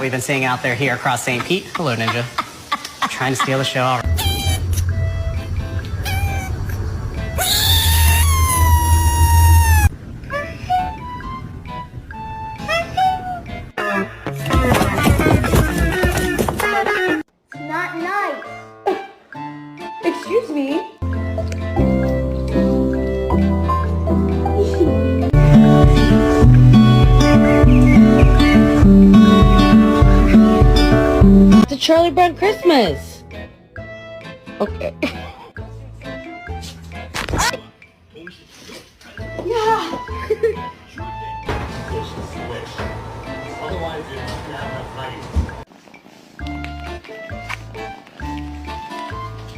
we've been seeing out there here across St. Pete. Hello, Ninja. Trying to steal the show. Not nice. Excuse me. It's a Charlie Brown Christmas. Okay.